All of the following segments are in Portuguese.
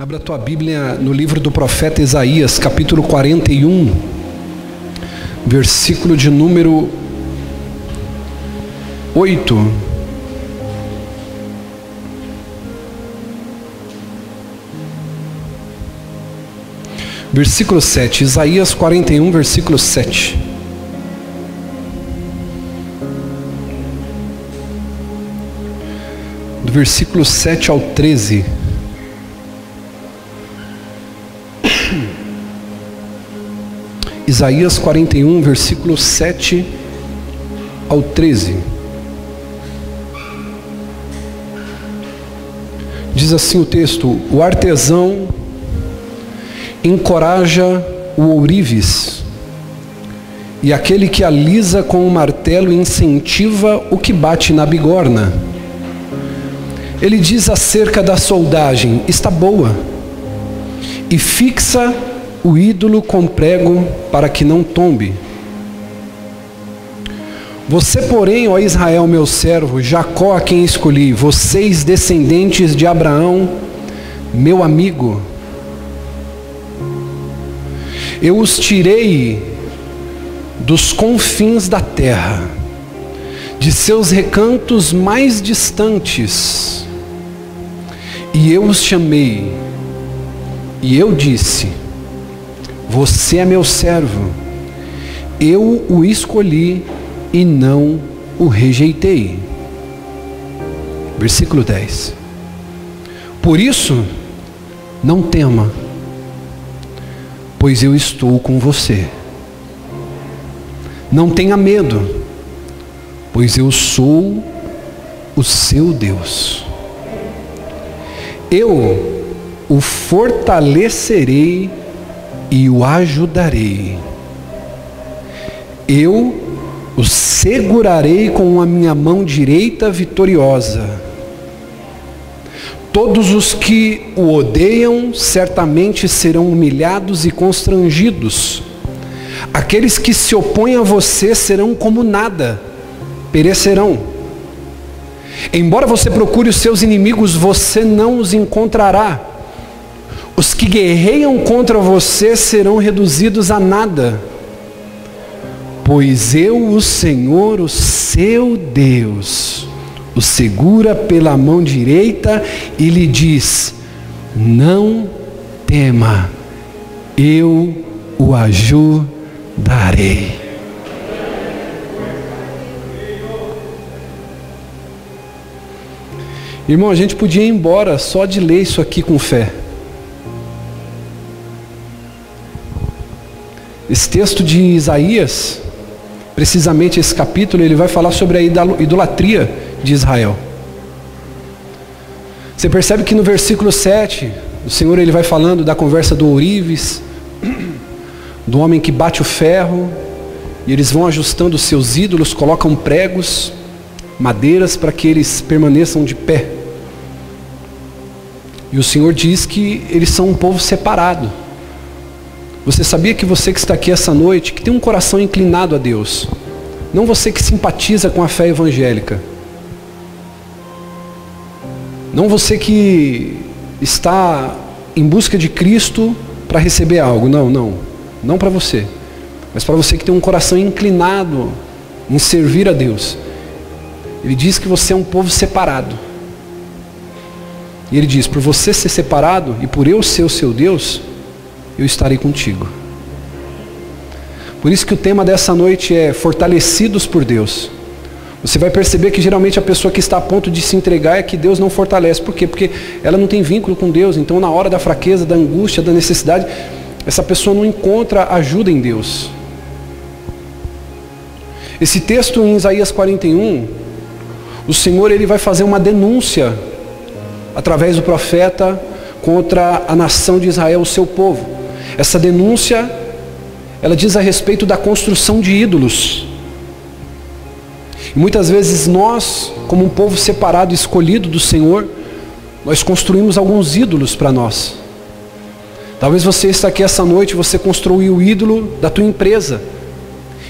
Abra a tua Bíblia no livro do profeta Isaías, capítulo 41, versículo de número 8. Versículo 7, Isaías 41, versículo 7. Do versículo 7 ao 13. Isaías 41, versículo 7 ao 13. Diz assim o texto: o artesão encoraja o ourives, e aquele que alisa com o martelo incentiva o que bate na bigorna. Ele diz acerca da soldagem: está boa, e fixa o ídolo com prego para que não tombe. Você, porém, ó Israel, meu servo, Jacó, a quem escolhi, vocês, descendentes de Abraão, meu amigo, eu os tirei dos confins da terra, de seus recantos mais distantes, e eu os chamei, e eu disse: você é meu servo, eu o escolhi e não o rejeitei. Versículo 10. Por isso, não tema, pois eu estou com você. Não tenha medo, pois eu sou o seu Deus. Eu o fortalecerei e o ajudarei. Eu o segurarei com a minha mão direita vitoriosa. Todos os que o odeiam certamente serão humilhados e constrangidos. Aqueles que se opõem a você serão como nada, perecerão. Embora você procure os seus inimigos, você não os encontrará. Os que guerreiam contra você serão reduzidos a nada. Pois eu, o Senhor, o seu Deus, o segura pela mão direita e lhe diz: não tema, eu o ajudarei. Irmão, a gente podia ir embora só de ler isso aqui com fé. Esse texto de Isaías, precisamente esse capítulo, ele vai falar sobre a idolatria de Israel. Você percebe que no versículo 7, o Senhor ele vai falando da conversa do ourives, do homem que bate o ferro, e eles vão ajustando os seus ídolos, colocam pregos, madeiras para que eles permaneçam de pé. E o Senhor diz que eles são um povo separado. Você sabia que você que está aqui essa noite, que tem um coração inclinado a Deus, não você que simpatiza com a fé evangélica, não você que está em busca de Cristo para receber algo, não para você, mas para você que tem um coração inclinado em servir a Deus. Ele diz que você é um povo separado, e ele diz: por você ser separado e por eu ser o seu Deus, eu estarei contigo. Por isso que o tema dessa noite é fortalecidos por Deus. Você vai perceber que geralmente a pessoa que está a ponto de se entregar é que Deus não fortalece. Por quê? Porque ela não tem vínculo com Deus. Então na hora da fraqueza, da angústia, da necessidade, essa pessoa não encontra ajuda em Deus. Esse texto em Isaías 41, o Senhor ele vai fazer uma denúncia através do profeta contra a nação de Israel, o seu povo. Essa denúncia, ela diz a respeito da construção de ídolos. E muitas vezes nós, como um povo separado, escolhido do Senhor, nós construímos alguns ídolos para nós. Talvez você está aqui essa noite, você construiu o ídolo da tua empresa.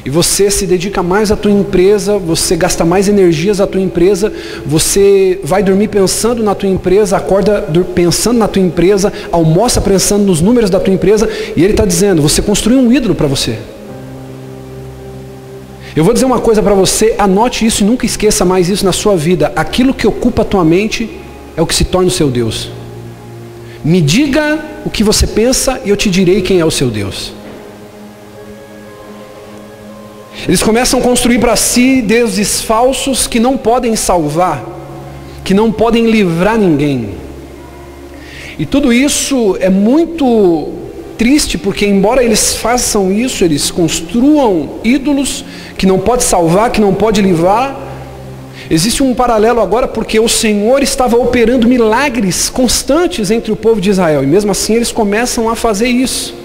e você se dedica mais à tua empresa, você gasta mais energias à tua empresa, você vai dormir pensando na tua empresa, acorda pensando na tua empresa, almoça pensando nos números da tua empresa, e ele está dizendo, você construiu um ídolo para você. Eu vou dizer uma coisa para você, anote isso e nunca esqueça mais isso na sua vida. Aquilo que ocupa a tua mente é o que se torna o seu Deus. Me diga o que você pensa e eu te direi quem é o seu Deus. Eles começam a construir para si deuses falsos que não podem salvar, que não podem livrar ninguém. E tudo isso é muito triste, porque embora eles façam isso, eles construam ídolos que não pode salvar, que não pode livrar. Existe um paralelo agora, porque o Senhor estava operando milagres constantes entre o povo de Israel, e mesmo assim eles começam a fazer isso.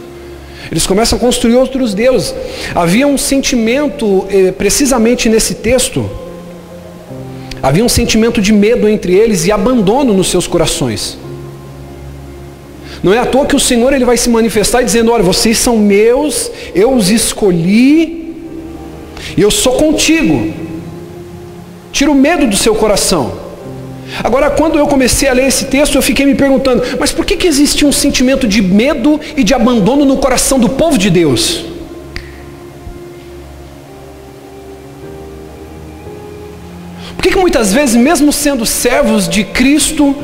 Eles começam a construir outros deuses. Havia um sentimento, precisamente nesse texto, havia um sentimento de medo entre eles e abandono nos seus corações. Não é à toa que o Senhor ele vai se manifestar dizendo, olha, vocês são meus, eu os escolhi, e eu sou contigo. Tira o medo do seu coração. Agora, quando eu comecei a ler esse texto, eu fiquei me perguntando, mas por que existia um sentimento de medo e de abandono no coração do povo de Deus? Por que muitas vezes, mesmo sendo servos de Cristo,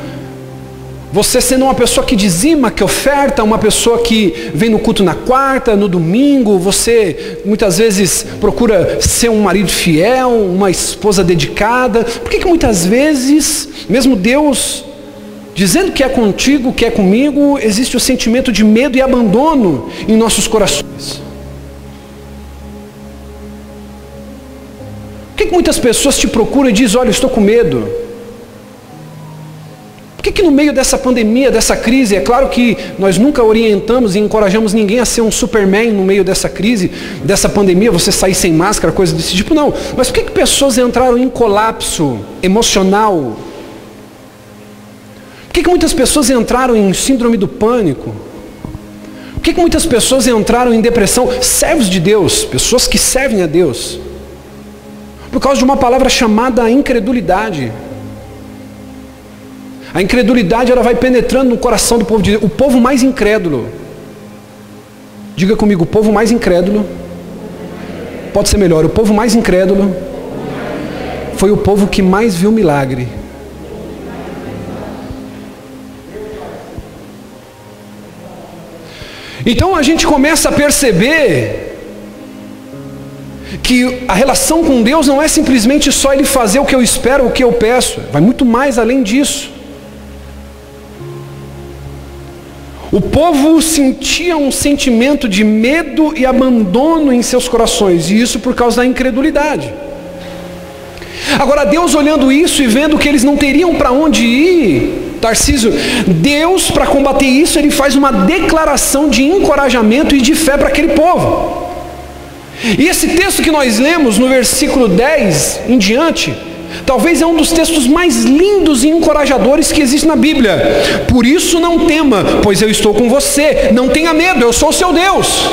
você sendo uma pessoa que dizima, que oferta, uma pessoa que vem no culto na quarta, no domingo, você muitas vezes procura ser um marido fiel, uma esposa dedicada, por que muitas vezes, mesmo Deus dizendo que é contigo, que é comigo, existe o sentimento de medo e abandono em nossos corações? Por que muitas pessoas te procuram e dizem, olha, eu estou com medo? Por que no meio dessa pandemia, dessa crise, é claro que nós nunca orientamos e encorajamos ninguém a ser um Superman no meio dessa crise, dessa pandemia, você sair sem máscara, coisa desse tipo, não. Mas por que pessoas entraram em colapso emocional? Por que muitas pessoas entraram em síndrome do pânico? Por que muitas pessoas entraram em depressão? Servos de Deus, pessoas que servem a Deus, por causa de uma palavra chamada incredulidade. A incredulidade ela vai penetrando no coração do povo de Deus. O povo mais incrédulo, diga comigo, o povo mais incrédulo, pode ser melhor, o povo mais incrédulo foi o povo que mais viu milagre. Então a gente começa a perceber que a relação com Deus não é simplesmente só Ele fazer o que eu espero, o que eu peço, vai muito mais além disso. O povo sentia um sentimento de medo e abandono em seus corações, e isso por causa da incredulidade. Agora Deus olhando isso e vendo que eles não teriam para onde ir, Tarcísio, Deus para combater isso, Ele faz uma declaração de encorajamento e de fé para aquele povo. E esse texto que nós lemos no versículo 10 em diante, talvez é um dos textos mais lindos e encorajadores que existe na Bíblia. Por isso não tema, pois eu estou com você. Não tenha medo, eu sou o seu Deus.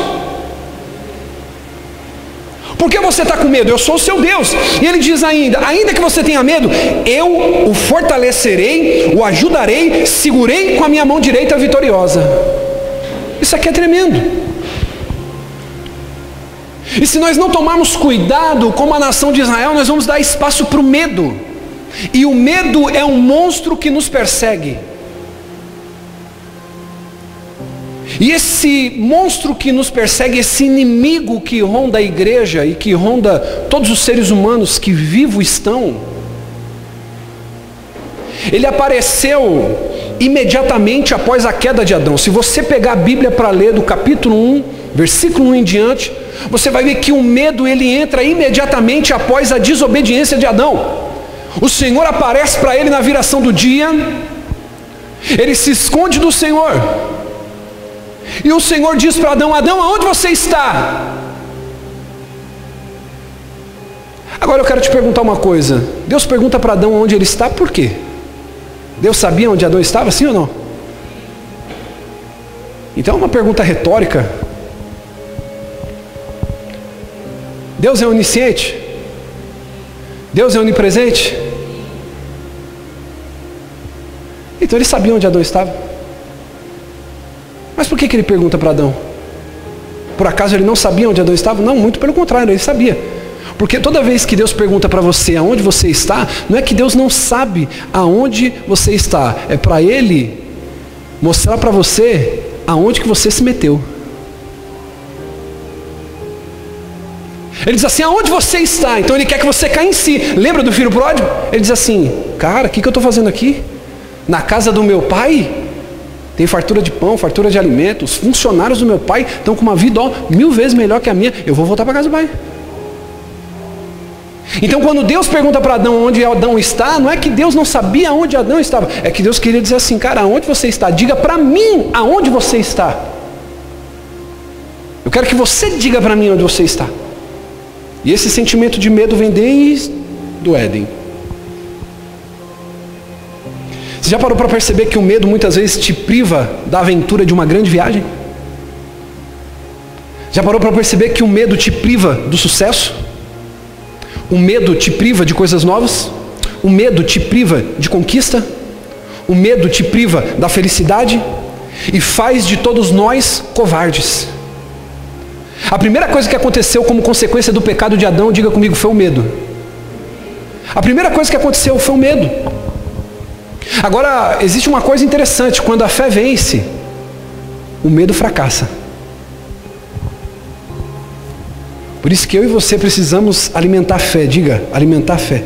Por que você está com medo? Eu sou o seu Deus. E ele diz ainda que você tenha medo, eu o fortalecerei, o ajudarei, segurei com a minha mão direita vitoriosa. Isso aqui é tremendo. E se nós não tomarmos cuidado como a nação de Israel, nós vamos dar espaço para o medo. E o medo é um monstro que nos persegue. E esse monstro que nos persegue, esse inimigo que ronda a igreja e que ronda todos os seres humanos que vivos estão, ele apareceu imediatamente após a queda de Adão. Se você pegar a Bíblia para ler do capítulo 1, versículo 1 em diante, você vai ver que o medo ele entra imediatamente após a desobediência de Adão. O Senhor aparece para ele na viração do dia, ele se esconde do Senhor, e o Senhor diz para Adão: Adão, aonde você está? Agora eu quero te perguntar uma coisa. Deus pergunta para Adão onde ele está, por quê? Deus sabia onde Adão estava, sim ou não? Então é uma pergunta retórica. Deus é onisciente? Deus é onipresente? Então ele sabia onde Adão estava. Mas por que ele pergunta para Adão? Por acaso ele não sabia onde Adão estava? Não, muito pelo contrário, ele sabia. Porque toda vez que Deus pergunta para você aonde você está, não é que Deus não sabe aonde você está, é para Ele mostrar para você aonde que você se meteu. Ele diz assim, aonde você está? Então ele quer que você caia em si. Lembra do filho pródigo? Ele diz assim, cara, o que eu estou fazendo aqui? Na casa do meu pai? Tem fartura de pão, fartura de alimento. Os funcionários do meu pai estão com uma vida 1000 vezes melhor que a minha. Eu vou voltar para a casa do pai. Então quando Deus pergunta para Adão onde Adão está, não é que Deus não sabia onde Adão estava. É que Deus queria dizer assim, cara, aonde você está? Diga para mim aonde você está. Eu quero que você diga para mim onde você está. E esse sentimento de medo vem desde do Éden. Você já parou para perceber que o medo muitas vezes te priva da aventura de uma grande viagem? Já parou para perceber que o medo te priva do sucesso? O medo te priva de coisas novas? O medo te priva de conquista? O medo te priva da felicidade? E faz de todos nós covardes. A primeira coisa que aconteceu como consequência do pecado de Adão, diga comigo, foi o medo. A primeira coisa que aconteceu foi o medo. Agora, existe uma coisa interessante, quando a fé vence, o medo fracassa. Por isso que eu e você precisamos alimentar a fé, diga, alimentar a fé.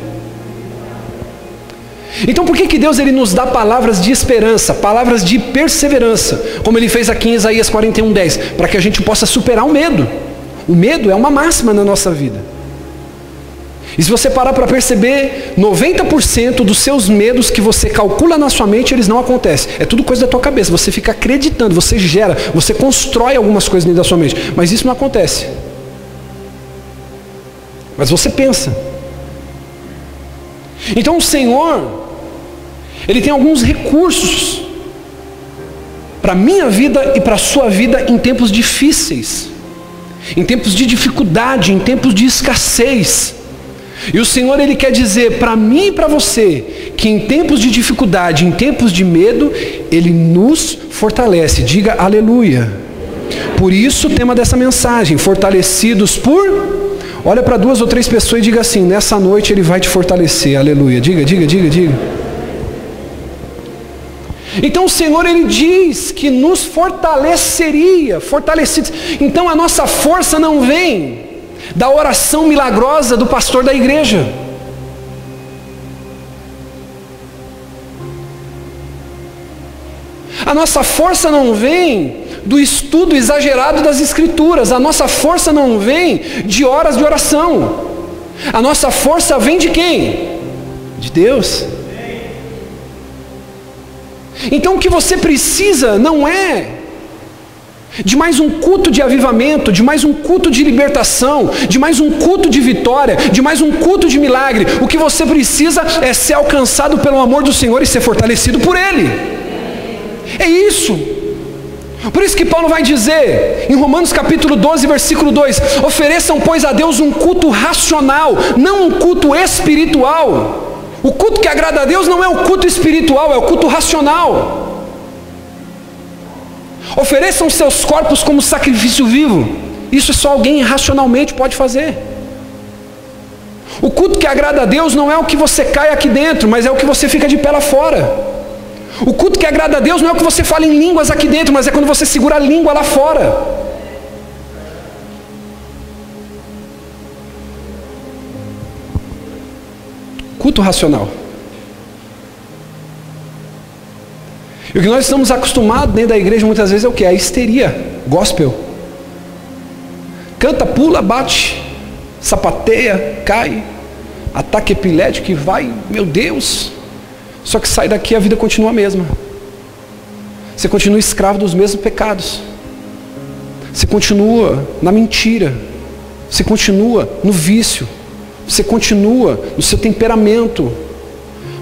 Então por que Deus ele nos dá palavras de esperança, palavras de perseverança, como Ele fez aqui em Isaías 41:10, para que a gente possa superar o medo. O medo é uma máxima na nossa vida. E se você parar para perceber, 90% dos seus medos que você calcula na sua mente, eles não acontecem. É tudo coisa da tua cabeça, você fica acreditando, você gera, você constrói algumas coisas dentro da sua mente, mas isso não acontece. Mas você pensa. Então o Senhor, Ele tem alguns recursos para a minha vida e para a sua vida em tempos difíceis, em tempos de dificuldade, em tempos de escassez. E o Senhor ele quer dizer para mim e para você que em tempos de dificuldade, em tempos de medo, Ele nos fortalece. Diga aleluia. Por isso o tema dessa mensagem, fortalecidos por... Olha para 2 ou 3 pessoas e diga assim, nessa noite Ele vai te fortalecer, aleluia. Diga, diga, diga, diga. Então o Senhor ele diz que nos fortaleceria, fortalecidos. Então a nossa força não vem da oração milagrosa do pastor da igreja. A nossa força não vem do estudo exagerado das Escrituras. A nossa força não vem de horas de oração. A nossa força vem de quem? De Deus. Então o que você precisa não é de mais um culto de avivamento, de mais um culto de libertação, de mais um culto de vitória, de mais um culto de milagre. O que você precisa é ser alcançado pelo amor do Senhor e ser fortalecido por Ele. É isso. Por isso que Paulo vai dizer em Romanos capítulo 12, versículo 2: ofereçam, pois, a Deus um culto racional, não um culto espiritual. O culto que agrada a Deus não é o culto espiritual, é o culto racional. Ofereçam seus corpos como sacrifício vivo. Isso só alguém racionalmente pode fazer. O culto que agrada a Deus não é o que você cai aqui dentro, mas é o que você fica de pé lá fora. O culto que agrada a Deus não é o que você fala em línguas aqui dentro, mas é quando você segura a língua lá fora. Culto racional. E o que nós estamos acostumados dentro da igreja muitas vezes é o que? A histeria, gospel. Canta, pula, bate, sapateia, cai, ataque epilético e vai, meu Deus. Só que sai daqui e a vida continua a mesma. Você continua escravo dos mesmos pecados. Você continua na mentira. Você continua no vício. Você continua no seu temperamento.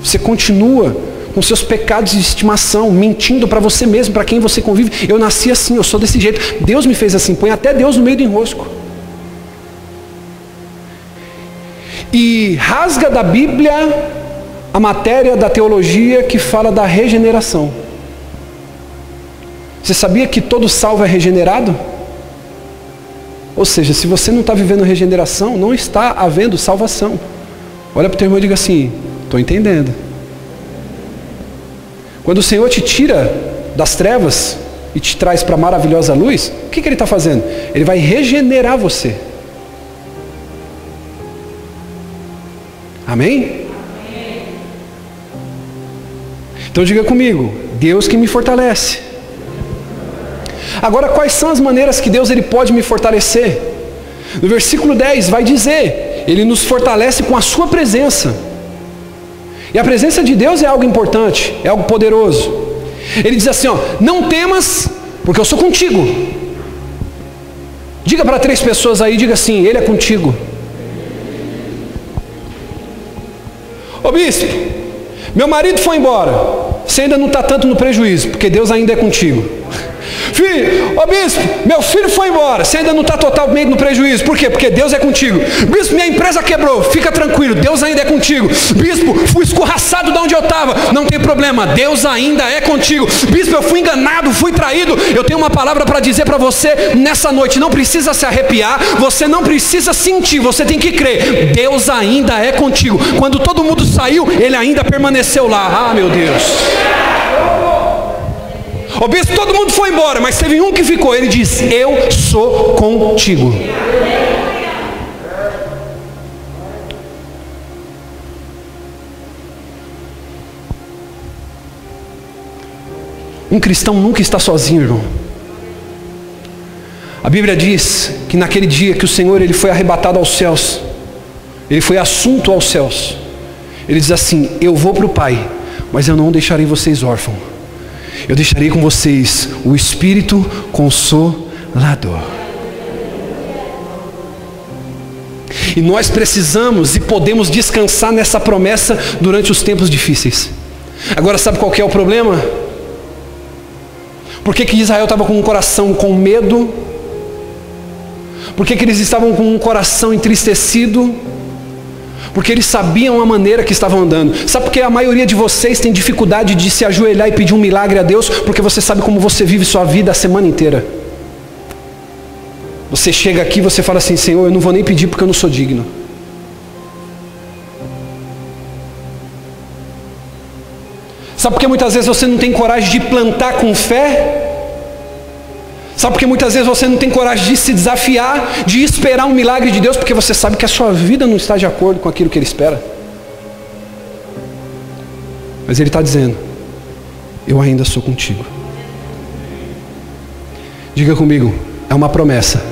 Você continua com seus pecados de estimação, mentindo para você mesmo, para quem você convive. Eu nasci assim, eu sou desse jeito. Deus me fez assim. Põe até Deus no meio do enrosco. e rasga da Bíblia a matéria da teologia que fala da regeneração. Você sabia que todo salvo é regenerado? Ou seja, se você não está vivendo regeneração, não está havendo salvação. Olha para o teu irmão e diga assim: estou entendendo. Quando o Senhor te tira das trevas e te traz para a maravilhosa luz, o que Ele está fazendo? Ele vai regenerar você. Amém? Então diga comigo: Deus que me fortalece. Agora, quais são as maneiras que Deus ele pode me fortalecer? No versículo 10 vai dizer: Ele nos fortalece com a sua presença. E a presença de Deus é algo importante, é algo poderoso. Ele diz assim, ó: não temas, porque eu sou contigo. Diga para 3 pessoas aí, diga assim: Ele é contigo. Ô bispo, meu marido foi embora. Você ainda não está tanto no prejuízo, porque Deus ainda é contigo. Filho, ô bispo, meu filho foi embora. Você ainda não está totalmente no prejuízo. Por quê? Porque Deus é contigo. Bispo, minha empresa quebrou. Fica tranquilo, Deus ainda é contigo. Bispo, fui escorraçado de onde eu estava. Não tem problema, Deus ainda é contigo. Bispo, eu fui enganado, fui traído. Eu tenho uma palavra para dizer para você nessa noite. Não precisa se arrepiar, você não precisa sentir, você tem que crer. Deus ainda é contigo. Quando todo mundo saiu, Ele ainda permaneceu lá. Ah, meu Deus. Ô bispo, todo mundo foi embora, mas teve um que ficou. Ele diz: eu sou contigo. Um cristão nunca está sozinho, irmão. A Bíblia diz que naquele dia que o Senhor ele foi arrebatado aos céus, Ele foi assunto aos céus, Ele diz assim: eu vou para o Pai, mas eu não deixarei vocês órfãos. Eu deixarei com vocês o Espírito Consolador. E nós precisamos e podemos descansar nessa promessa durante os tempos difíceis. Agora, sabe qual que é o problema? Por que Israel estava com um coração com medo? Por que eles estavam com um coração entristecido? Porque eles sabiam a maneira que estavam andando. Sabe por que a maioria de vocês tem dificuldade de se ajoelhar e pedir um milagre a Deus? Porque você sabe como você vive sua vida a semana inteira. Você chega aqui e você fala assim: Senhor, eu não vou nem pedir porque eu não sou digno. Sabe por que muitas vezes você não tem coragem de plantar com fé? Sabe por que muitas vezes você não tem coragem de se desafiar, de esperar um milagre de Deus? Porque você sabe que a sua vida não está de acordo com aquilo que Ele espera. Mas Ele está dizendo: eu ainda sou contigo. Diga comigo: é uma promessa.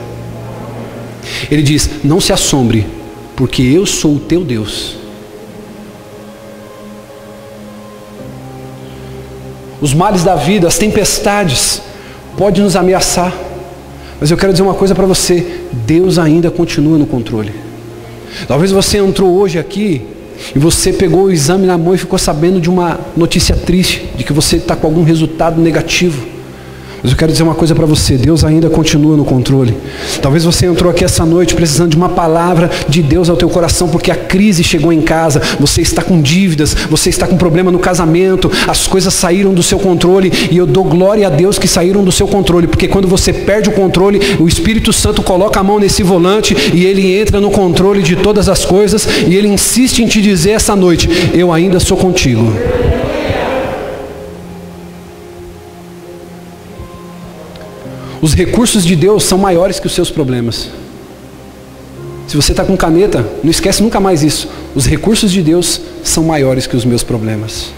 Ele diz: não se assombre, porque eu sou o teu Deus. Os males da vida, as tempestades pode nos ameaçar, mas eu quero dizer uma coisa para você: Deus ainda continua no controle. Talvez você entrou hoje aqui e você pegou o exame na mão e ficou sabendo de uma notícia triste, de que você está com algum resultado negativo. Mas eu quero dizer uma coisa para você: Deus ainda continua no controle. Talvez você entrou aqui essa noite precisando de uma palavra de Deus ao teu coração, porque a crise chegou em casa, você está com dívidas, você está com problema no casamento, as coisas saíram do seu controle, e eu dou glória a Deus que saíram do seu controle, porque quando você perde o controle, o Espírito Santo coloca a mão nesse volante e Ele entra no controle de todas as coisas, e Ele insiste em te dizer essa noite: eu ainda sou contigo. Os recursos de Deus são maiores que os seus problemas. Se você está com caneta, não esquece nunca mais isso. Os recursos de Deus são maiores que os meus problemas.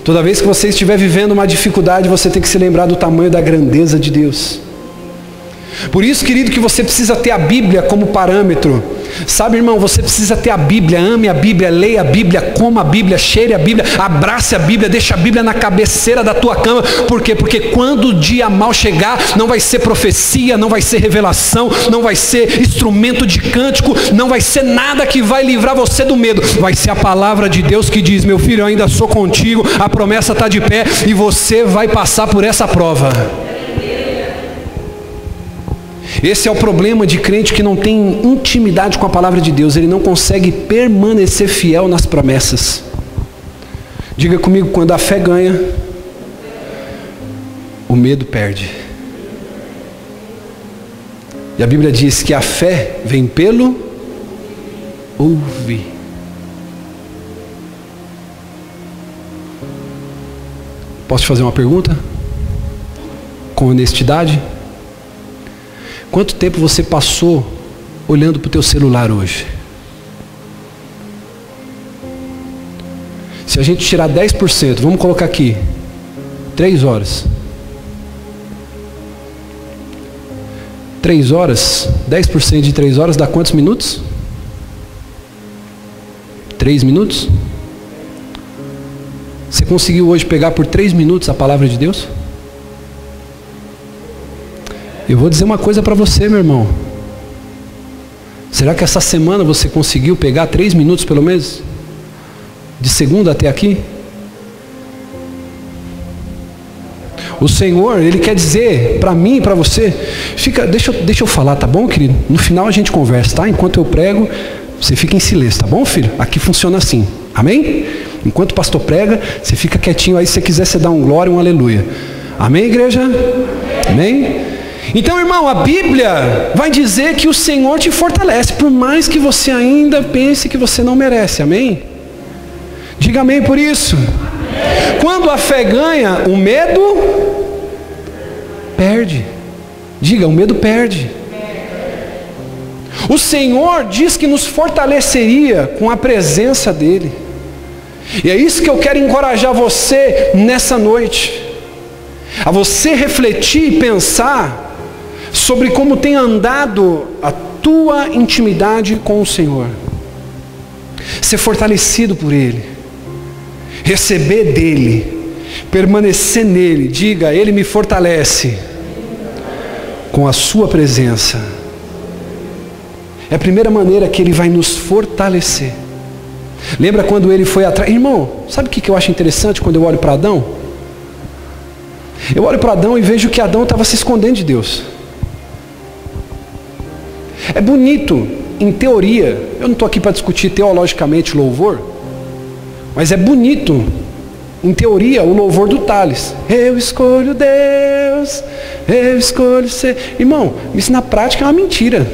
Toda vez que você estiver vivendo uma dificuldade, você tem que se lembrar do tamanho da grandeza de Deus. Por isso, querido, que você precisa ter a Bíblia como parâmetro. Sabe, irmão, você precisa ter a Bíblia. Ame a Bíblia, leia a Bíblia, coma a Bíblia, cheire a Bíblia, abrace a Bíblia, deixa a Bíblia na cabeceira da tua cama. Por quê? Porque quando o dia mal chegar, não vai ser profecia, não vai ser revelação, não vai ser instrumento de cântico, não vai ser nada que vai livrar você do medo. Vai ser a palavra de Deus que diz: meu filho, eu ainda sou contigo, a promessa está de pé e você vai passar por essa prova. Esse é o problema de crente que não tem intimidade com a palavra de Deus. Ele não consegue permanecer fiel nas promessas. Diga comigo, quando a fé ganha, o medo perde. E a Bíblia diz que a fé vem pelo ouvir. Posso te fazer uma pergunta? Com honestidade? Quanto tempo você passou olhando para o teu celular hoje? Se a gente tirar 10%, vamos colocar aqui, 3 horas. 3 horas, 10% de 3 horas dá quantos minutos? 3 minutos? Você conseguiu hoje pegar por 3 minutos a palavra de Deus? Eu vou dizer uma coisa para você, meu irmão. Será que essa semana você conseguiu pegar 3 minutos pelo menos? De segunda até aqui? O Senhor, Ele quer dizer para mim e para você, deixa eu falar, tá bom, querido? No final a gente conversa, tá? Enquanto eu prego, você fica em silêncio, tá bom, filho? Aqui funciona assim, amém? Enquanto o pastor prega, você fica quietinho aí, se você quiser, você dá um glória, um aleluia. Amém, igreja? Amém? Então, irmão, a Bíblia vai dizer que o Senhor te fortalece, por mais que você ainda pense que você não merece, amém? Diga amém por isso. Quando a fé ganha, o medo perde. Diga, o medo perde. O Senhor diz que nos fortaleceria com a presença dEle. E é isso que eu quero encorajar você nessa noite. A você refletir e pensar sobre como tem andado a tua intimidade com o Senhor. Ser fortalecido por Ele. Receber dEle. Permanecer nele. Diga, Ele me fortalece com a sua presença. É a primeira maneira que Ele vai nos fortalecer. Lembra quando Ele foi atrás? Irmão, sabe o que eu acho interessante quando eu olho para Adão? Eu olho para Adão e vejo que Adão estava se escondendo de Deus. É bonito, em teoria, eu não estou aqui para discutir teologicamente louvor, mas é bonito, em teoria, o louvor do Thales. Eu escolho Deus, eu escolho ser. Irmão, isso na prática é uma mentira.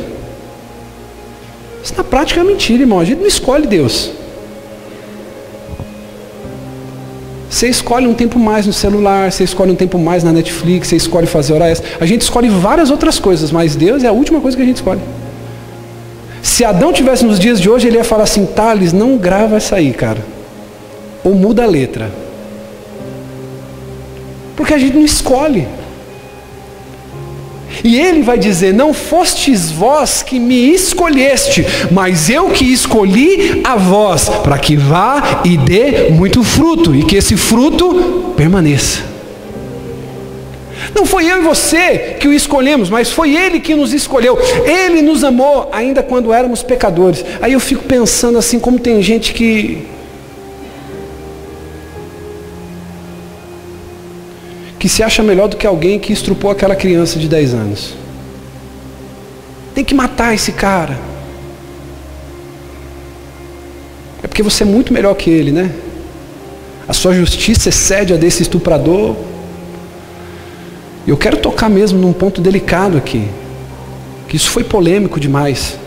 Isso na prática é uma mentira, irmão. A gente não escolhe Deus. Você escolhe um tempo mais no celular, você escolhe um tempo mais na Netflix, você escolhe fazer hora extra. A gente escolhe várias outras coisas, mas Deus é a última coisa que a gente escolhe. Se Adão tivesse nos dias de hoje, ele ia falar assim, Thales, não grava essa aí, cara. Ou muda a letra. Porque a gente não escolhe. E ele vai dizer, não fostes vós que me escolheste, mas eu que escolhi a vós, para que vá e dê muito fruto, e que esse fruto permaneça. Não foi eu e você que o escolhemos, mas foi Ele que nos escolheu. Ele nos amou ainda quando éramos pecadores. Aí eu fico pensando assim, como tem gente que se acha melhor do que alguém que estrupou aquela criança de 10 anos. Tem que matar esse cara. É porque você é muito melhor que ele, né? A sua justiça excede a desse estuprador. Eu quero tocar mesmo num ponto delicado aqui, que isso foi polêmico demais.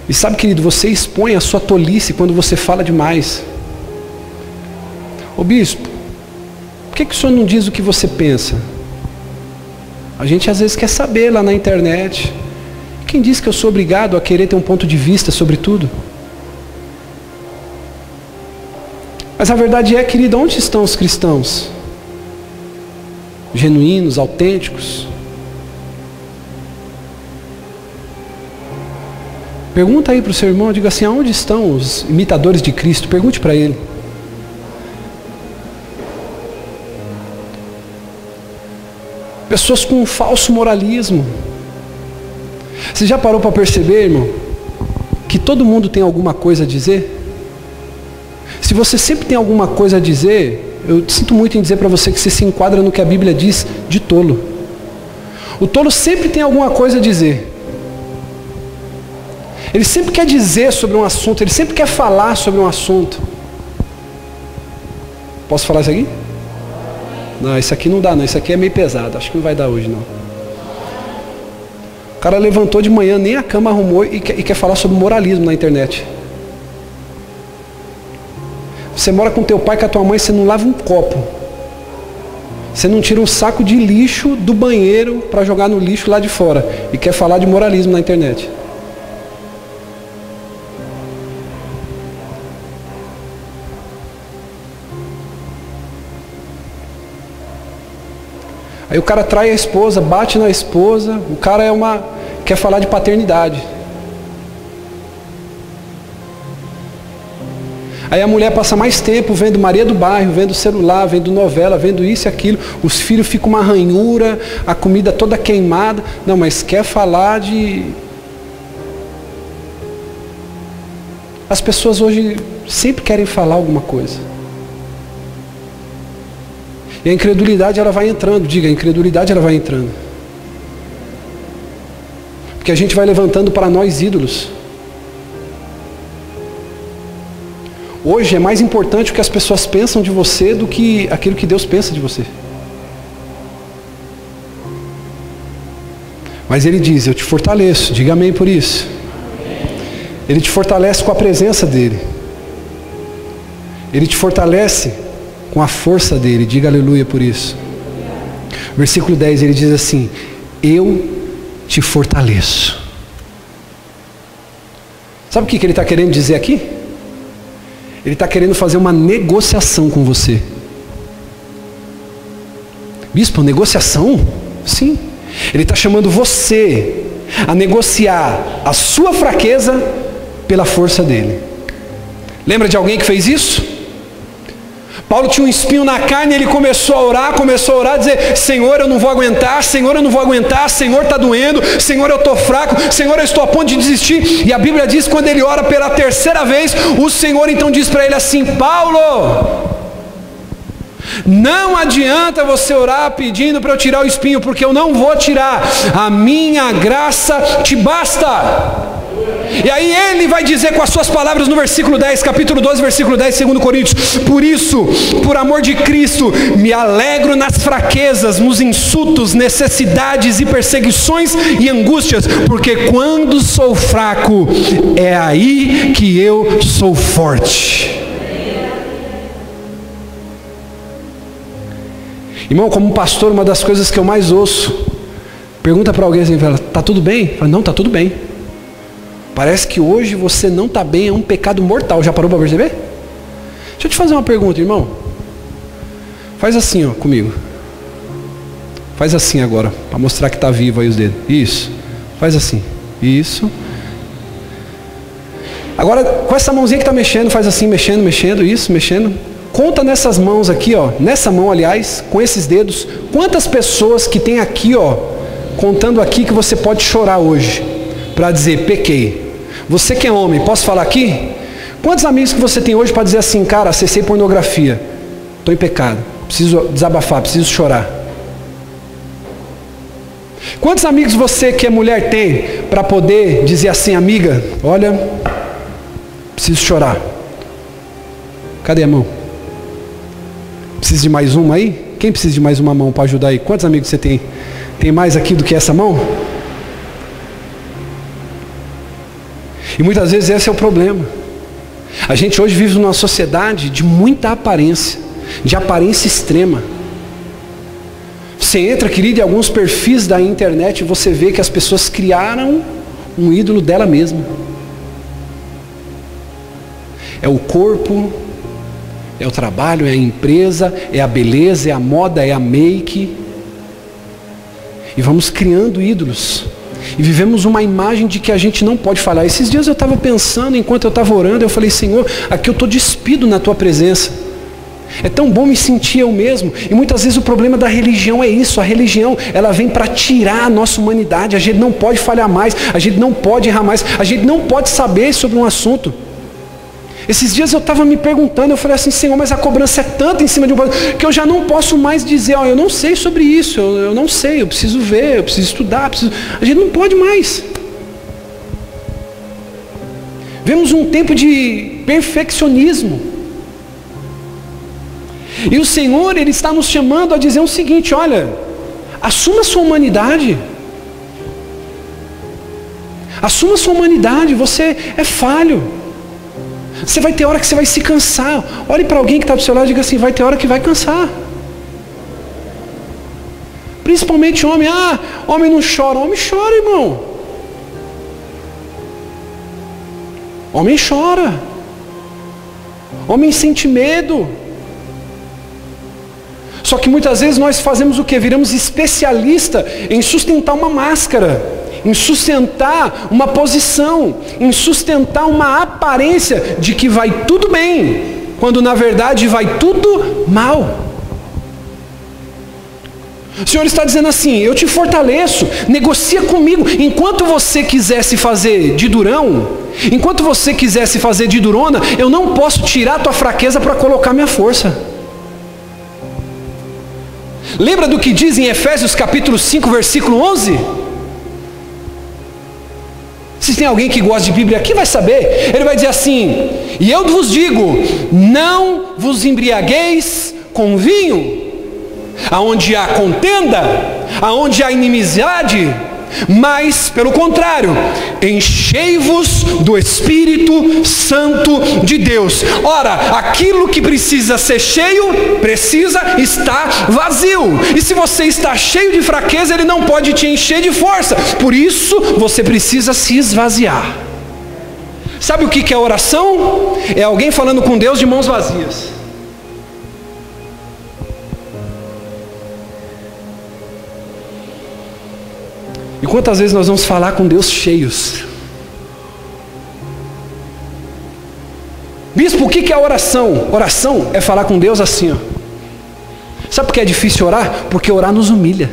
E sabe, querido, você expõe a sua tolice quando você fala demais. Ô bispo, por que o senhor não diz o que você pensa? A gente às vezes quer saber lá na internet. Quem diz que eu sou obrigado a querer ter um ponto de vista sobre tudo? Mas a verdade é, querido, onde estão os cristãos? Genuínos, autênticos? Pergunta aí para o seu irmão, diga assim, aonde estão os imitadores de Cristo? Pergunte para ele. Pessoas com um falso moralismo. Você já parou para perceber, irmão, que todo mundo tem alguma coisa a dizer? Se você sempre tem alguma coisa a dizer, eu sinto muito em dizer para você que você se enquadra no que a Bíblia diz de tolo. O tolo sempre tem alguma coisa a dizer. Ele sempre quer dizer sobre um assunto, ele sempre quer falar sobre um assunto. Posso falar isso aqui? Não, isso aqui não dá não, isso aqui é meio pesado, acho que não vai dar hoje não. O cara levantou de manhã, nem a cama arrumou e quer falar sobre moralismo na internet. Você mora com teu pai, com a tua mãe, você não lava um copo. Você não tira um saco de lixo do banheiro para jogar no lixo lá de fora. E quer falar de moralismo na internet. Aí o cara trai a esposa, bate na esposa, o cara quer falar de paternidade. Aí a mulher passa mais tempo vendo Maria do Bairro, vendo celular, vendo novela, vendo isso e aquilo. Os filhos ficam uma ranhura, a comida toda queimada. Não, mas quer falar de... As pessoas hoje sempre querem falar alguma coisa. E a incredulidade ela vai entrando, diga, a incredulidade ela vai entrando. Porque a gente vai levantando para nós ídolos. Hoje é mais importante o que as pessoas pensam de você do que aquilo que Deus pensa de você. Mas Ele diz, eu te fortaleço, diga amém por isso. Ele te fortalece com a presença dEle. Ele te fortalece com a força dEle, diga aleluia por isso. Versículo 10, ele diz assim, eu te fortaleço. Sabe o que ele está querendo dizer aqui? Ele está querendo fazer uma negociação com você. Bispo, negociação? Sim. Ele está chamando você a negociar a sua fraqueza pela força dele. Lembra de alguém que fez isso? Paulo tinha um espinho na carne, ele começou a orar, dizer, Senhor, eu não vou aguentar, Senhor, eu não vou aguentar, Senhor, está doendo, Senhor, eu estou fraco, Senhor, eu estou a ponto de desistir. E a Bíblia diz, quando ele ora pela terceira vez, o Senhor então diz para ele assim, Paulo, não adianta você orar pedindo para eu tirar o espinho, porque eu não vou tirar, a minha graça te basta. E aí ele vai dizer com as suas palavras no versículo 10, capítulo 12, versículo 10, 2 Coríntios, por isso, por amor de Cristo, me alegro nas fraquezas, nos insultos, necessidades e perseguições e angústias, porque quando sou fraco, é aí que eu sou forte. Irmão, como pastor, uma das coisas que eu mais ouço, pergunta para alguém assim, está tudo bem? Fala, não, está tudo bem. Parece que hoje você não está bem, é um pecado mortal. Já parou para perceber? Deixa eu te fazer uma pergunta, irmão. Faz assim, ó, comigo. Faz assim agora, para mostrar que está vivo aí os dedos. Isso. Faz assim. Isso. Agora, com essa mãozinha que está mexendo, faz assim, mexendo, isso, mexendo. Conta nessas mãos aqui, ó. Nessa mão, aliás, com esses dedos, quantas pessoas que tem aqui, ó, contando aqui que você pode chorar hoje, para dizer, pequei. Você que é homem, posso falar aqui? Quantos amigos que você tem hoje para dizer assim, cara, acessei pornografia, estou em pecado, preciso desabafar, preciso chorar? Quantos amigos você que é mulher tem para poder dizer assim, amiga, olha, preciso chorar? Cadê a mão? Precisa de mais uma aí? Quem precisa de mais uma mão para ajudar aí? Quantos amigos você tem? Tem mais aqui do que essa mão? E muitas vezes esse é o problema. A gente hoje vive numa sociedade de muita aparência, de aparência extrema. Você entra, querido, em alguns perfis da internet e você vê que as pessoas criaram um ídolo dela mesma. É o corpo, é o trabalho, é a empresa, é a beleza, é a moda, é a make. E vamos criando ídolos. E vivemos uma imagem de que a gente não pode falar. Esses dias eu estava pensando, enquanto eu estava orando, eu falei, Senhor, aqui eu estou despido na Tua presença. É tão bom me sentir eu mesmo. E muitas vezes o problema da religião é isso. A religião, ela vem para tirar a nossa humanidade. A gente não pode falhar mais, a gente não pode errar mais, a gente não pode saber sobre um assunto. Esses dias eu estava me perguntando, eu falei assim, Senhor, mas a cobrança é tanta em cima de um pastor, que eu já não posso mais dizer, ó, eu não sei sobre isso, eu não sei, eu preciso ver, eu preciso estudar, a gente não pode mais. Vemos um tempo de perfeccionismo. E o Senhor, Ele está nos chamando a dizer o seguinte, olha, assuma a sua humanidade. Assuma a sua humanidade, você é falho. Você vai ter hora que você vai se cansar. Olhe para alguém que está do seu lado e diga assim, vai ter hora que vai cansar. Principalmente homem, homem não chora. Homem chora, irmão. Homem chora. Homem sente medo. Só que muitas vezes nós fazemos o quê? Viramos especialista em sustentar uma máscara, em sustentar uma posição, em sustentar uma aparência de que vai tudo bem, quando na verdade vai tudo mal. O Senhor está dizendo assim, eu te fortaleço, negocia comigo. Enquanto você quiser se fazer de durão, enquanto você quiser se fazer de durona, eu não posso tirar a tua fraqueza para colocar minha força. Lembra do que diz em Efésios capítulo 5, versículo 11? Se tem alguém que gosta de Bíblia aqui, vai saber. Ele vai dizer assim, e eu vos digo, não vos embriagueis com vinho, aonde há contenda, aonde há inimizade, mas, pelo contrário, enchei-vos do Espírito Santo de Deus. Ora, aquilo que precisa ser cheio, precisa estar vazio. E se você está cheio de fraqueza, Ele não pode te encher de força. Por isso, você precisa se esvaziar. Sabe o que é oração? É alguém falando com Deus de mãos vazias. E quantas vezes nós vamos falar com Deus cheios? Bispo, o que é oração? Oração é falar com Deus assim, ó. Sabe por que é difícil orar? Porque orar nos humilha.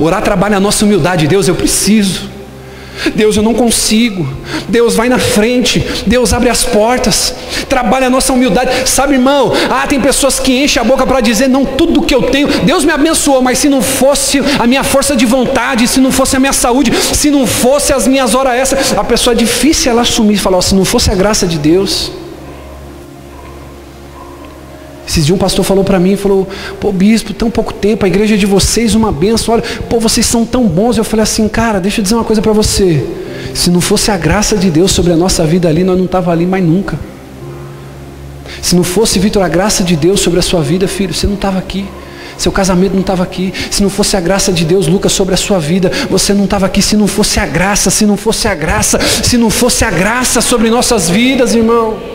Orar trabalha a nossa humildade. Deus, eu preciso. Deus, eu não consigo. Deus, vai na frente. Deus, abre as portas. Trabalha a nossa humildade. Sabe, irmão, tem pessoas que enchem a boca para dizer, não, tudo que eu tenho, Deus me abençoou, mas se não fosse a minha força de vontade, se não fosse a minha saúde, se não fosse as minhas horas extras, a pessoa é difícil ela assumir e falar, se não fosse a graça de Deus. Esses dias um pastor falou para mim, falou, pô bispo, tão pouco tempo, a igreja de vocês uma bênção, olha, pô, vocês são tão bons. Eu falei assim, cara, deixa eu dizer uma coisa para você, se não fosse a graça de Deus sobre a nossa vida ali, nós não estávamos ali mais nunca. Se não fosse, Vitor, a graça de Deus sobre a sua vida, filho, você não estava aqui. Seu casamento não estava aqui. Se não fosse a graça de Deus, Lucas, sobre a sua vida, você não estava aqui. Se não fosse a graça, se não fosse a graça, se não fosse a graça sobre nossas vidas, irmão.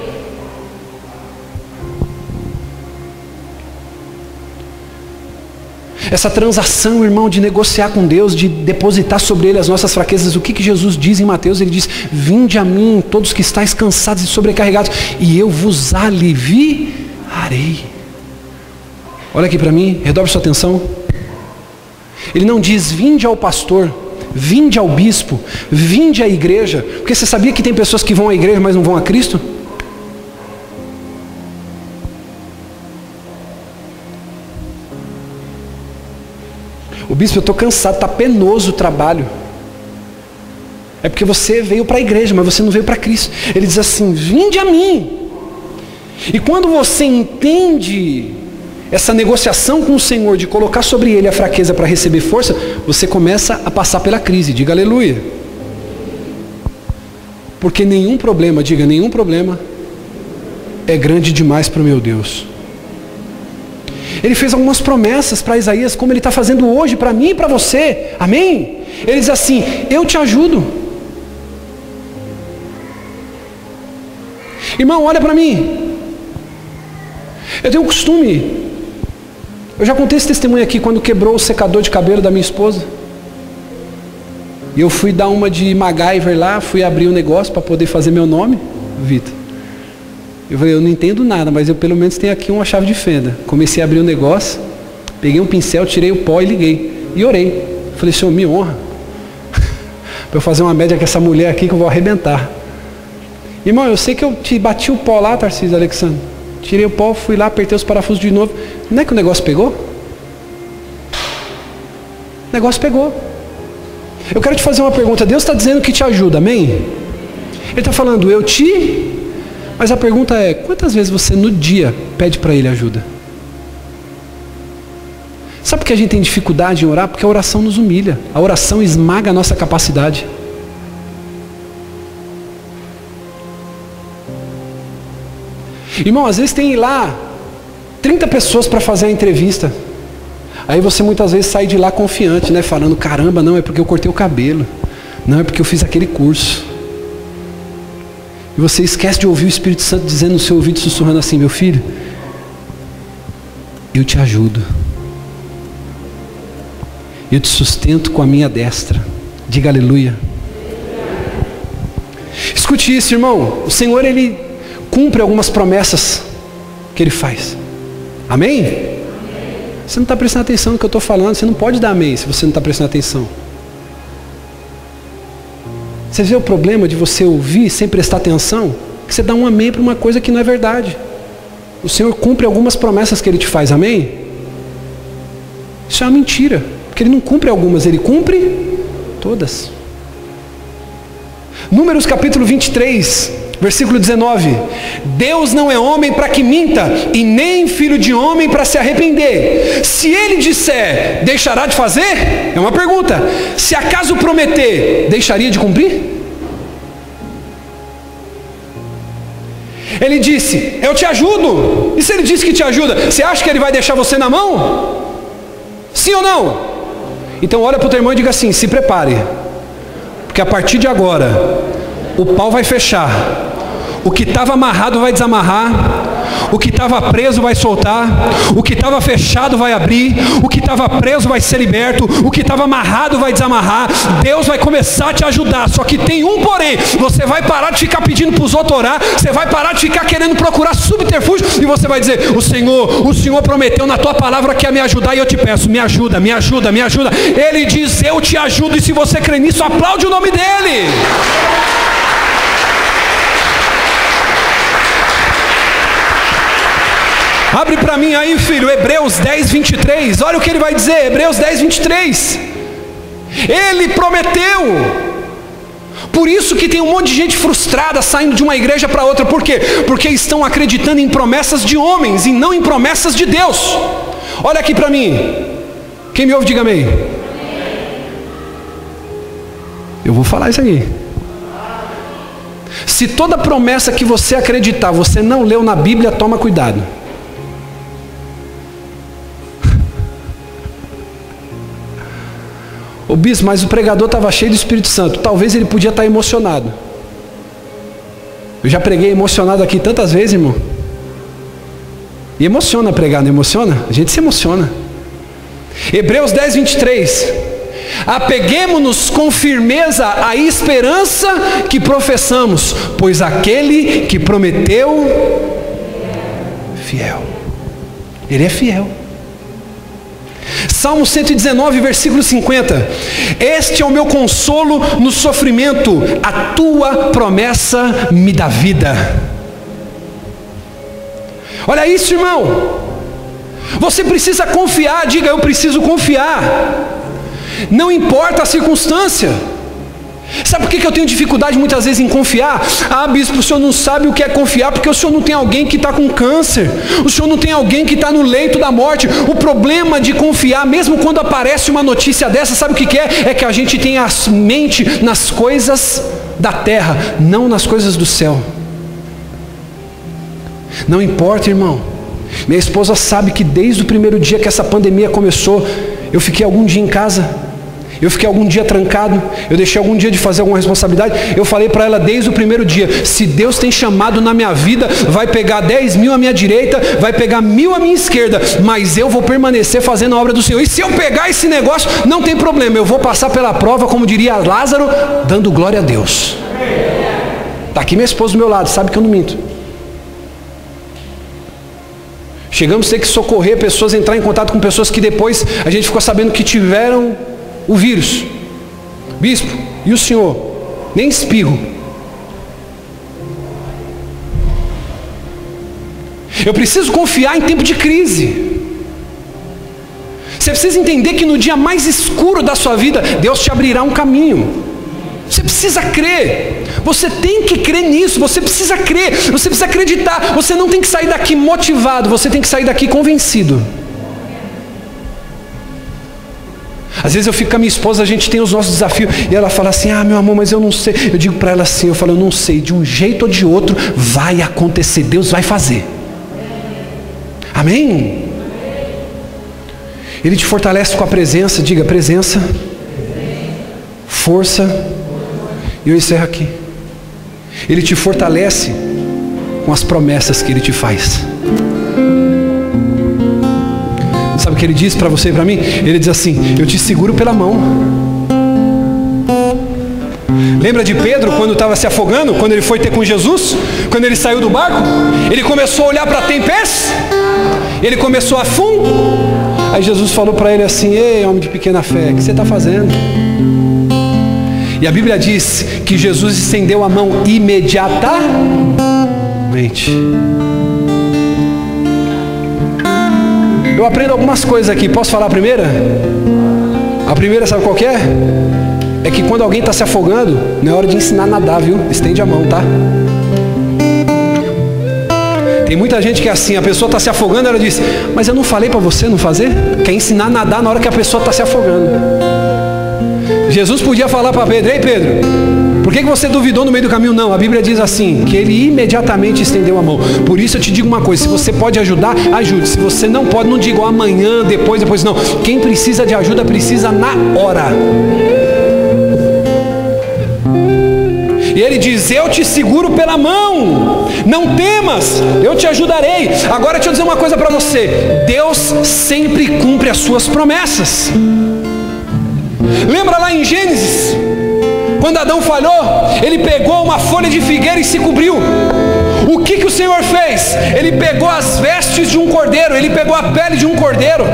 Essa transação, irmão, de negociar com Deus, de depositar sobre Ele as nossas fraquezas. O que Jesus diz em Mateus? Ele diz, vinde a mim todos que estáis cansados e sobrecarregados, e eu vos aliviarei. Olha aqui para mim, redobre sua atenção. Ele não diz, vinde ao pastor, vinde ao bispo, vinde à igreja, porque você sabia que tem pessoas que vão à igreja, mas não vão a Cristo? O bispo, eu estou cansado, está penoso o trabalho. É porque você veio para a igreja, mas você não veio para Cristo. Ele diz assim, vinde a mim. E quando você entende essa negociação com o Senhor, de colocar sobre Ele a fraqueza para receber força, você começa a passar pela crise, diga aleluia. Porque nenhum problema, diga, nenhum problema é grande demais para o meu Deus. Ele fez algumas promessas para Isaías, como Ele está fazendo hoje para mim e para você, amém? Ele diz assim, eu te ajudo. Irmão, olha para mim. Eu tenho um costume, eu já contei esse testemunho aqui, quando quebrou o secador de cabelo da minha esposa. E eu fui dar uma de MacGyver lá, fui abrir o negócio para poder fazer meu nome, Vitor. Eu falei, eu não entendo nada, mas eu pelo menos tenho aqui uma chave de fenda. Comecei a abrir o negócio, peguei um pincel, tirei o pó e liguei. E orei. Falei, Senhor, me honra. Para eu fazer uma média com essa mulher aqui que eu vou arrebentar. Irmão, eu sei que eu te bati o pó lá, Tarcísio Alexandre. Tirei o pó, fui lá, apertei os parafusos de novo. Não é que o negócio pegou? O negócio pegou. Eu quero te fazer uma pergunta. Deus está dizendo que te ajuda, amém? Ele está falando, eu te... Mas a pergunta é, quantas vezes você no dia pede para Ele ajuda? Sabe por que a gente tem dificuldade em orar? Porque a oração nos humilha. A oração esmaga a nossa capacidade. Irmão, às vezes tem lá 30 pessoas para fazer a entrevista. Aí você muitas vezes sai de lá confiante, né? Falando, caramba, não, é porque eu cortei o cabelo. Não, é porque eu fiz aquele curso. E você esquece de ouvir o Espírito Santo dizendo no seu ouvido, sussurrando assim, meu filho, eu te ajudo. Eu te sustento com a minha destra. Diga aleluia. Escute isso, irmão. O Senhor, Ele cumpre algumas promessas que Ele faz. Amém? Você não está prestando atenção no que eu estou falando. Você não pode dar amém se você não está prestando atenção. Você vê o problema de você ouvir sem prestar atenção? Que você dá um amém para uma coisa que não é verdade. O Senhor cumpre algumas promessas que Ele te faz, amém? Isso é uma mentira. Porque Ele não cumpre algumas, Ele cumpre todas. Números capítulo 23, versículo 19. Deus não é homem para que minta, e nem filho de homem para se arrepender. Se Ele disser, deixará de fazer? É uma pergunta. Se acaso prometer, deixaria de cumprir? Ele disse, eu te ajudo. E se Ele disse que te ajuda, você acha que Ele vai deixar você na mão? Sim ou não? Então olha para o teu irmão e diga assim, se prepare. Porque a partir de agora, o pau vai fechar. O que estava amarrado vai desamarrar. O que estava preso vai soltar. O que estava fechado vai abrir. O que estava preso vai ser liberto. O que estava amarrado vai desamarrar. Deus vai começar a te ajudar. Só que tem um porém. Você vai parar de ficar pedindo para os outros orar. Você vai parar de ficar querendo procurar subterfúgio. E você vai dizer, o Senhor prometeu na tua palavra que ia me ajudar. E eu te peço, me ajuda, me ajuda, me ajuda. Ele diz, eu te ajudo. E se você crê nisso, aplaude o nome dEle. Abre para mim aí, filho, Hebreus 10, 23. Olha o que ele vai dizer, Hebreus 10, 23. Ele prometeu. Por isso que tem um monte de gente frustrada saindo de uma igreja para outra. Por quê? Porque estão acreditando em promessas de homens e não em promessas de Deus. Olha aqui para mim. Quem me ouve, diga amém. Eu vou falar isso aí. Se toda promessa que você acreditar, você não leu na Bíblia, toma cuidado. Ô bispo, mas o pregador estava cheio do Espírito Santo. Talvez ele podia estar emocionado. Eu já preguei emocionado aqui tantas vezes, irmão. E emociona pregar, não emociona? A gente se emociona. Hebreus 10, 23. Apeguemo-nos com firmeza à esperança que professamos, pois aquele que prometeu, fiel. Ele é fiel. Salmo 119, versículo 50. Este é o meu consolo no sofrimento, a tua promessa me dá vida. Olha isso, irmão. Você precisa confiar, diga eu preciso confiar. Não importa a circunstância. Sabe por que eu tenho dificuldade muitas vezes em confiar? Ah, bispo, o senhor não sabe o que é confiar, porque o senhor não tem alguém que está com câncer, o senhor não tem alguém que está no leito da morte. O problema de confiar, mesmo quando aparece uma notícia dessa, sabe o que é? É que a gente tem a mente nas coisas da terra, não nas coisas do céu. Não importa, irmão. Minha esposa sabe que desde o primeiro dia que essa pandemia começou, eu fiquei algum dia em casa. Eu fiquei algum dia trancado, eu deixei algum dia de fazer alguma responsabilidade. Eu falei para ela desde o primeiro dia, se Deus tem chamado na minha vida, vai pegar 10 mil à minha direita, vai pegar 1000 à minha esquerda, mas eu vou permanecer fazendo a obra do Senhor. E se eu pegar esse negócio, não tem problema, eu vou passar pela prova, como diria Lázaro, dando glória a Deus. Está aqui minha esposa do meu lado, sabe que eu não minto. Chegamos a ter que socorrer pessoas, entrar em contato com pessoas que depois a gente ficou sabendo que tiveram o vírus. Bispo, e o senhor? Nem espirro. Eu preciso confiar em tempo de crise. Você precisa entender que no dia mais escuro da sua vida, Deus te abrirá um caminho. Você precisa crer. Você tem que crer nisso. Você precisa crer. Você precisa acreditar. Você não tem que sair daqui motivado. Você tem que sair daqui convencido. Às vezes eu fico com a minha esposa, a gente tem os nossos desafios, e ela fala assim: ah, meu amor, mas eu não sei. Eu digo para ela assim, eu não sei, de um jeito ou de outro vai acontecer, Deus vai fazer. Amém? Ele te fortalece com a presença. Diga: presença, força. E eu encerro aqui. Ele te fortalece com as promessas que Ele te faz. Sabe o que Ele diz para você e para mim? Ele diz assim: eu te seguro pela mão. Lembra de Pedro quando estava se afogando? Quando ele foi ter com Jesus? Quando ele saiu do barco? Ele começou a olhar para a tempestade? Ele começou a fundo? Aí Jesus falou para ele assim: ei, homem de pequena fé, o que você está fazendo? E a Bíblia diz que Jesus estendeu a mão imediatamente. Eu aprendo algumas coisas aqui. Posso falar a primeira? A primeira, sabe qual que é? É que quando alguém está se afogando, não é hora de ensinar a nadar, viu? Estende a mão, tá? Tem muita gente que é assim, a pessoa está se afogando, ela diz: mas eu não falei para você não fazer? Quer ensinar a nadar na hora que a pessoa está se afogando. Jesus podia falar para Pedro: ei Pedro, por que você duvidou no meio do caminho? Não, a Bíblia diz assim, que ele imediatamente estendeu a mão. Por isso eu te digo uma coisa: se você pode ajudar, ajude. Se você não pode, não diga amanhã, depois, não. Quem precisa de ajuda, precisa na hora. E ele diz: eu te seguro pela mão, não temas, eu te ajudarei. Agora deixa eu dizer uma coisa para você: Deus sempre cumpre as suas promessas. Lembra lá em Gênesis, quando Adão falhou, ele pegou uma folha de figueira e se cobriu. O que o Senhor fez? Ele pegou as vestes de um cordeiro, ele pegou a pele de um cordeiro,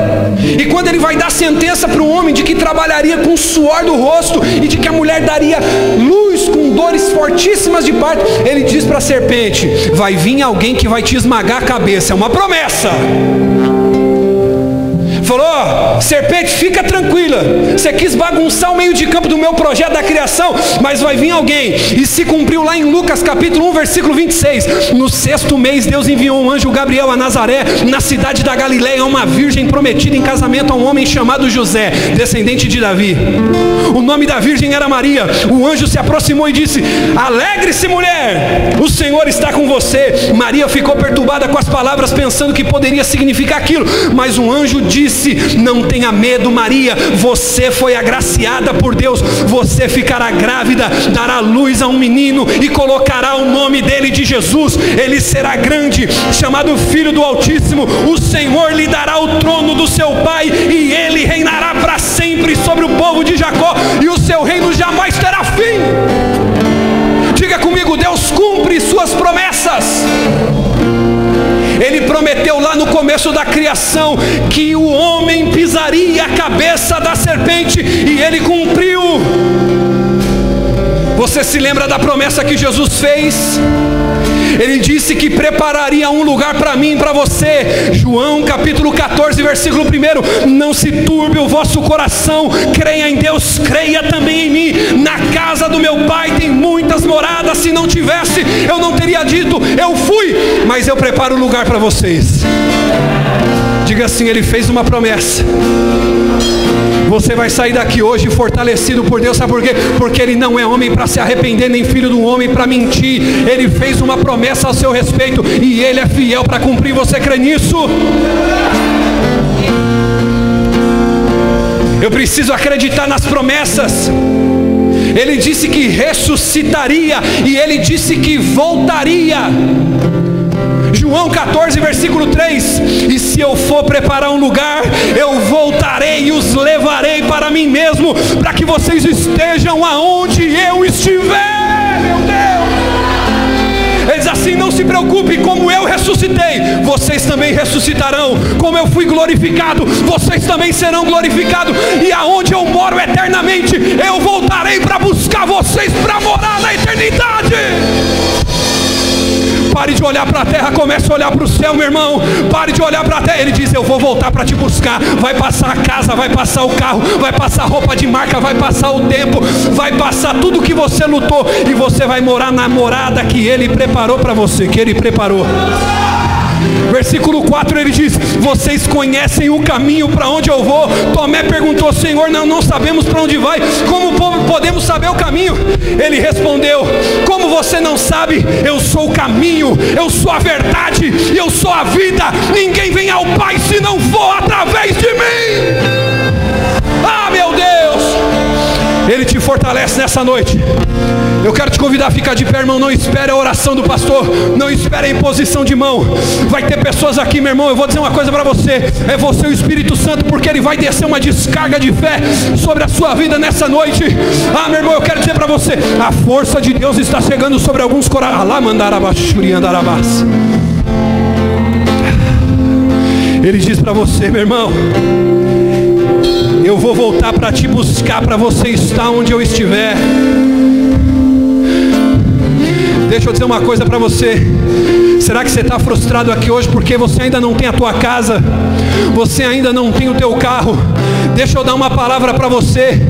e quando ele vai dar sentença para o homem de que trabalharia com o suor do rosto, e de que a mulher daria luz com dores fortíssimas de parto, ele diz para a serpente: vai vir alguém que vai te esmagar a cabeça. É uma promessa. Falou: serpente, fica tranquila, você quis bagunçar o meio de campo do meu projeto da criação, mas vai vir alguém. E se cumpriu lá em Lucas capítulo 1, versículo 26. No 6º mês, Deus enviou um anjo Gabriel a Nazaré, na cidade da Galileia, uma virgem prometida em casamento a um homem chamado José, descendente de Davi. O nome da virgem era Maria. O anjo se aproximou e disse: alegre-se, mulher, o Senhor está com você. Maria ficou perturbada com as palavras, pensando que poderia significar aquilo, mas um anjo disse: não tenha medo, Maria, você foi agraciada por Deus, você ficará grávida, dará luz a um menino e colocará o nome dele de Jesus. Ele será grande, chamado Filho do Altíssimo. O Senhor lhe dará o trono do seu pai, e ele reinará para sempre sobre o povo de Jacó, e o seu reino jamais terá fim. Diga comigo: Deus cumpre suas promessas. Ele prometeu lá no começo da criação que o homem pisaria a cabeça da serpente, e ele cumpriu. Você se lembra da promessa que Jesus fez? Ele disse que prepararia um lugar para mim e para você. João capítulo 14, versículo 1: não se turbe o vosso coração, creia em Deus, creia também em mim. Na casa do meu pai tem muitas moradas, se não tivesse, eu não teria dito, eu fui, mas eu preparo um lugar para vocês. Diga assim: ele fez uma promessa. Você vai sair daqui hoje fortalecido por Deus. Sabe por quê? Porque Ele não é homem para se arrepender, nem filho do homem para mentir. Ele fez uma promessa ao seu respeito, e Ele é fiel para cumprir. Você crê nisso? Eu preciso acreditar nas promessas. Ele disse que ressuscitaria, e Ele disse que voltaria. João 14, versículo 3: e se eu for preparar um lugar, eu voltarei e os levarei para mim mesmo, para que vocês estejam aonde eu estiver. Meu Deus! Ele diz assim: não se preocupe, como eu ressuscitei, vocês também ressuscitarão. Como eu fui glorificado, vocês também serão glorificados. E aonde eu moro eternamente, eu voltarei para buscar vocês, para morar na eternidade. Pare de olhar para a terra, comece a olhar para o céu, meu irmão. Pare de olhar para a terra. Ele diz: eu vou voltar para te buscar. Vai passar a casa, vai passar o carro, vai passar roupa de marca, vai passar o tempo, vai passar tudo que você lutou, e você vai morar na morada que Ele preparou para você, que Ele preparou. Versículo 4 ele diz: vocês conhecem o caminho para onde eu vou. Tomé perguntou: Senhor, não sabemos para onde vai, como podemos saber o caminho? Ele respondeu: como você não sabe? Eu sou o caminho, eu sou a verdade, eu sou a vida. Ninguém vem ao Pai se não for através de mim. Ah, meu Deus! Ele te fortalece nessa noite. Eu quero te convidar a ficar de pé, irmão. Não espere a oração do pastor, não espere a imposição de mão. Vai ter pessoas aqui, meu irmão. Eu vou dizer uma coisa para você: é você o Espírito Santo, porque ele vai descer uma descarga de fé sobre a sua vida nessa noite. Ah, meu irmão, eu quero dizer para você: a força de Deus está chegando sobre alguns corações. Ele diz para você, meu irmão: eu vou voltar para te buscar, para você estar onde eu estiver. Deixa eu dizer uma coisa para você. Será que você está frustrado aqui hoje porque você ainda não tem a tua casa? Você ainda não tem o teu carro? Deixa eu dar uma palavra para você.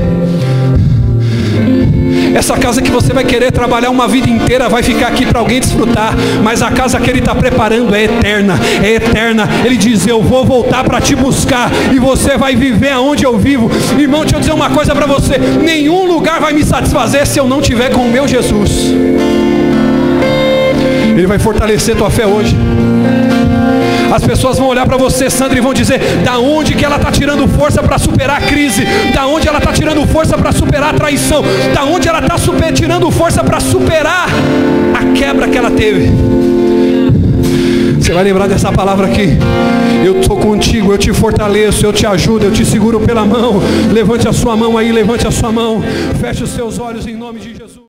Essa casa que você vai querer trabalhar uma vida inteira vai ficar aqui para alguém desfrutar, mas a casa que Ele está preparando é eterna, é eterna. Ele diz: eu vou voltar para te buscar, e você vai viver aonde eu vivo. Irmão, deixa eu dizer uma coisa para você: nenhum lugar vai me satisfazer se eu não tiver com o meu Jesus. Ele vai fortalecer tua fé hoje. As pessoas vão olhar para você, Sandra, e vão dizer: da onde que ela está tirando força para superar a crise? Da onde ela está tirando força para superar a traição? Da onde ela está tirando força para superar a quebra que ela teve? Você vai lembrar dessa palavra aqui: eu estou contigo, eu te fortaleço, eu te ajudo, eu te seguro pela mão. Levante a sua mão aí, levante a sua mão, feche os seus olhos em nome de Jesus.